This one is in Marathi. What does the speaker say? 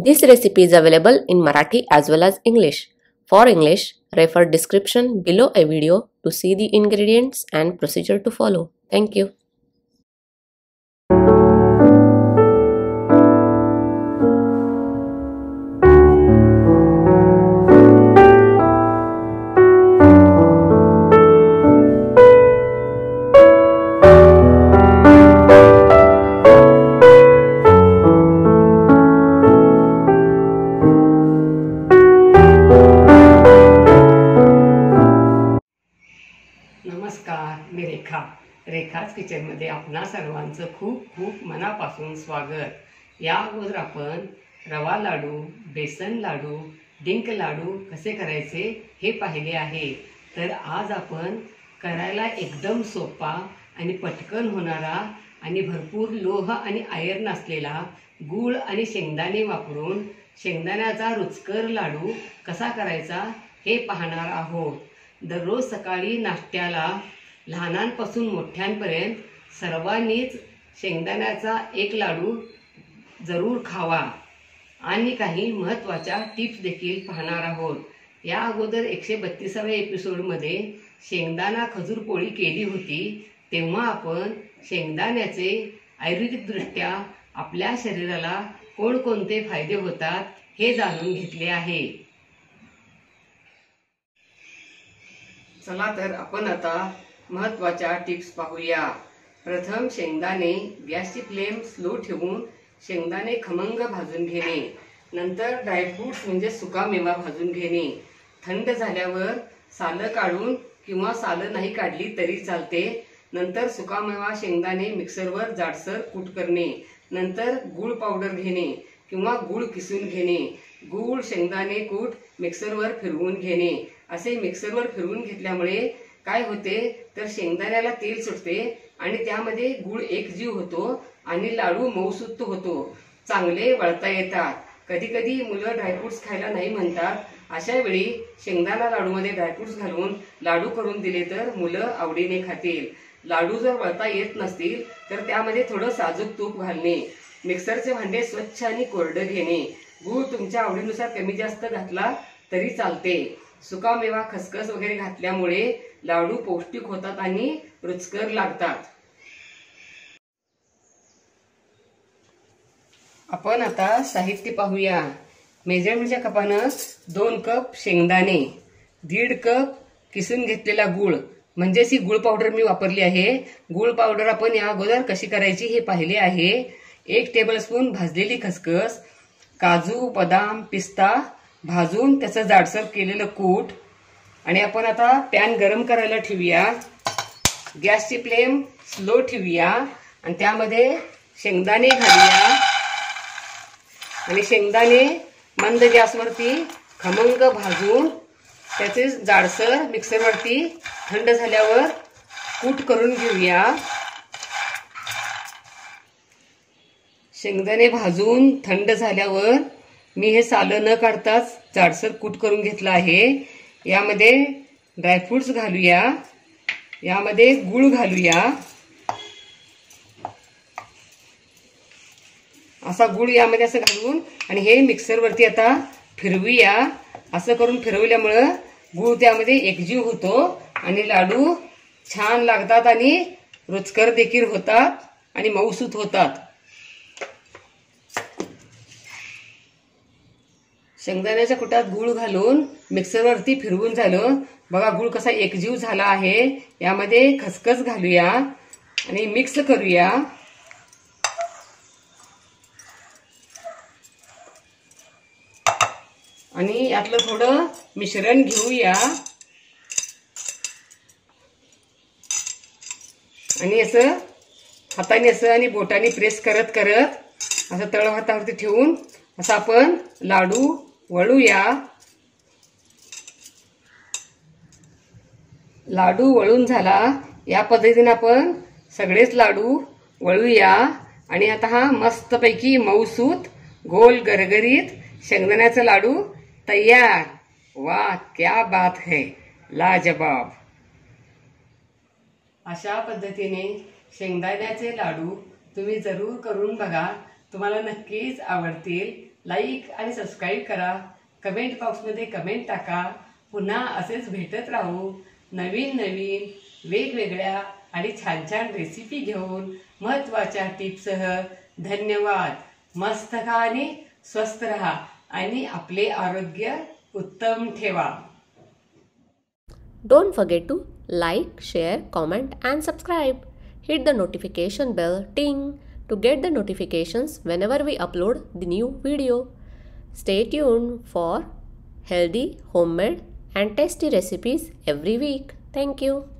This recipe is available in Marathi as well as English. For English, refer description below a video to see the ingredients and procedure to follow. Thank you. नमस्कार, मी रेखाच किचनमध्ये आपणा सर्वांचं खूप खूप मनापासून स्वागत। या अगोदर आपण रवा लाडू, बेसन लाडू, डिंक लाडू कसे करायचे हे पाहिले आहे। तर आज आपण करायला एकदम सोपा आणि पटकन होणारा आणि भरपूर लोह आणि आयर्न असलेला गूळ आणि शेंगदाणे वापरून शेंगदाण्याचा रुचकर लाडू कसा करायचा हे पाहणार आहोत। दररोज सकाळी नाश्त्याला लहानांपासून मोठ्यांपर्यंत सर्वांनीच शेंगदाण्याचा एक लाडू जरूर खावा आणि काही महत्त्वाच्या टिप्स देखील पाहणार आहोत। या अगोदर 132व्या एपिसोडमध्ये शेंगदाणा खजूर पोळी केली होती, तेव्हा आपण शेंगदाण्याचे आयुर्वेदिकदृष्ट्या आपल्या शरीराला कोणकोणते फायदे होतात हे जाणून घेतले आहे। चला तर आपण आता महत्त्वाच्या टिप्स पाहूया। प्रथम शेंगदाणे गॅसची फ्लेम स्लो ठेवून शेंगदाणे खमंग भाजून घेणे। नंतर ड्रायफ्रूट्स म्हणजे सुकामेवा भाजून घेणे। थंड झाल्यावर सालं काढून किंवा सालं नाही काढली तरी चालते। नंतर सुकामेवा शेंगदाणे मिक्सरवर जाडसर कूट करणे। नंतर गूळ पावडर घेणे किंवा गूळ किसून घेणे। गूळ शेंगदाणे कूट मिक्सरवर फिरवून घेणे। असे मिक्सरवर फिरवून घेतल्यामुळे काय होते तर शेंगदाण्याला तेल सुटते आणि त्यामध्ये गूळ एकजीव होतो आणि लाडू मऊसूत होतो, चांगले वळता येतात। कधी कधी मुलं ड्रायफ्रुट्स खायला नाही म्हणतात, अशा वेळी शेंगदाणा लाडूमध्ये ड्रायफ्रुट्स घालून लाडू करून दिले तर मुलं आवडीने खातील। लाडू जर वळता येत नसतील तर त्यामध्ये थोडं साजूक तूप घालणे। मिक्सरचे भांडे स्वच्छ आणि कोरडे घेणे। गूळ तुमच्या आवडीनुसार कमी जास्त घातला तरी चालते। सुकामेवा खसखस वगैरे घातल्यामुळे लाडू पौष्टिक होतात आणि रुचकर लागतात। आपण आता साहित्य पाहूया। मेजरमेंटच्या कपानं 2 कप शेंगदाणे, 1.5 कप किसून घेतलेला गूळ म्हणजेच ही गूळ पावडर मी वापरली आहे। गूळ पावडर आपण या अगोदर कशी करायची हे पाहिले आहे। 1 टेबलस्पून भाजलेली खसखस, काजू, बदाम, पिस्ता भाजून त्याचं जाडसर केलेलं कूट। आणि आपण आता पॅन गरम करायला ठेवूया। गॅसची फ्लेम स्लो ठेवूया आणि त्यामध्ये शेंगदाणे घालूया आणि शेंगदाणे मंद गॅसवरती खमंग भाजून त्याचे जाडसर मिक्सरवरती थंड झाल्यावर कूट करून घेऊया। शेंगदाणे भाजून थंड झाल्यावर मी हे सालं न काढताच जाडसर कूट करून घेतलं आहे। यामध्ये ड्रायफ्रुट्स घालूया, यामध्ये गूळ घालूया। असा गूळ यामध्ये असं घालून आणि हे मिक्सरवरती आता फिरवूया। असं करून फिरवल्यामुळे गूळ त्यामध्ये एकजीव होतो आणि लाडू छान लागतात आणि रुचकर देखील होतात आणि मऊसूत होतात। शेंगदाण्याच्या कुटात गूळ घालून मिक्सरवरती फिरवून झालं बघा। गूळ कसा एकजीव झाला आहे। यामध्ये खसखस घालूया आणि मिक्स करूया। आणि यातलं थोडं मिश्रण घेऊया आणि असं हाताने असं आणि बोटाने प्रेस करत करत असं तळ हातावरती ठेवून असं आपण लाडू वळूया। लाडू वळून झाला या पद्धतीने आपण सगळेच लाडू वळूया आणि आता हा मस्तपैकी मऊसूत गोल गरगरीत शेंगदाण्याचा लाडू तयार। वाह, क्या बात है, लाजवाब। अशा पद्धतीने शेंगदाण्याचे लाडू तुम्ही जरूर करून बघा, तुम्हाला नक्कीच आवडतील। लाईक आणि सबस्क्राईब करा. कमेंट बॉक्समध्ये कमेंट टाका. पुन्हा असेच भेटत राहू नवीन नवीन वेगवेगळ्या आणि छान छान रेसिपी घेऊन महत्त्वाच्या टिप्ससह. धन्यवाद. मस्त खा आणि स्वस्थ रहा आणि आपले आरोग्य उत्तम ठेवा. Don't forget to like, share, comment and subscribe. Hit the notification bell ting to get the notifications whenever we upload the new video. Stay tuned for healthy, homemade and tasty recipes every week. Thank you.